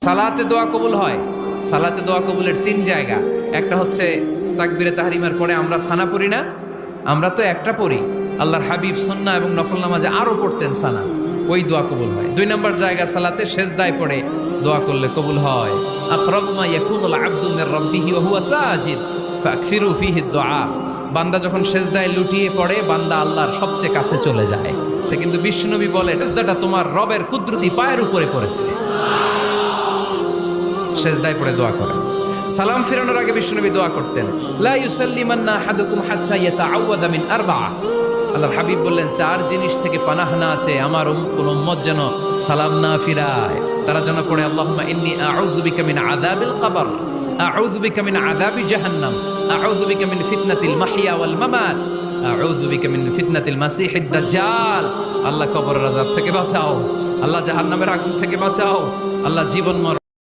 সালাতে দোয়া কবুল হয়। সালাতে দোয়া কবুলের 3 জায়গা। একটা হচ্ছে তাকবীরে তাহরিমার পরে আমরা সানা পড়ি না, আমরা তো একটা পড়ি। আল্লাহর হাবিব সুন্নাহ এবং নফল নামাজে আরো পড়তেন সানা, ওই দোয়া কবুল হয়। 2 নম্বর জায়গা সালাতে সেজদায় পড়ে দোয়া করলে কবুল হয়। আকরাবু মা ইয়াকুনুল আবদু মির রাব্বিহি ওয়া হুয়া সাজিদ ফাকসিরু ফীহি দুআ। বান্দা যখন সেজদায় লুটিয়ে পড়ে, বান্দা আল্লাহর সবচেয়ে কাছে চলে যায়। তা কিন্তু বিশ্বনবী বলে সেজদাটা তোমার রবের কুদরতি পায়ের উপরে পড়েছে। সেজদায় পড়ে দোয়া করেন। সালাম ফিরানোর আগে বিশ্বনবী দোয়া করতেন, লা ইউসাল্লিমান্না আহাদুকুম হাত্তা ইয়াতাআওয়াযা মিন আরবা'a। আল্লাহর হাবিব বললেন 4 জিনিস থেকে পানাহ না আছে আমার কোন উম্মত যেন সালাম না ফিরায়। তারা যেন পড়ে আল্লাহুম্মা ইন্নী আউযু বিকা মিন আযাবিল কবর, আউযু বিকা মিন আযাবি জাহান্নাম, আউযু বিকা মিন ফিতনাতিল মাহইয়া ওয়াল মামাত, আউযু বিকা মিন ফিতনাতিল মাসিহিদ দাজ্জাল। আল্লাহ কবরের আযাব থেকে বাঁচাও, আল্লাহ জাহান্নামের আগুন থেকে বাঁচাও, আল্লাহ জীবন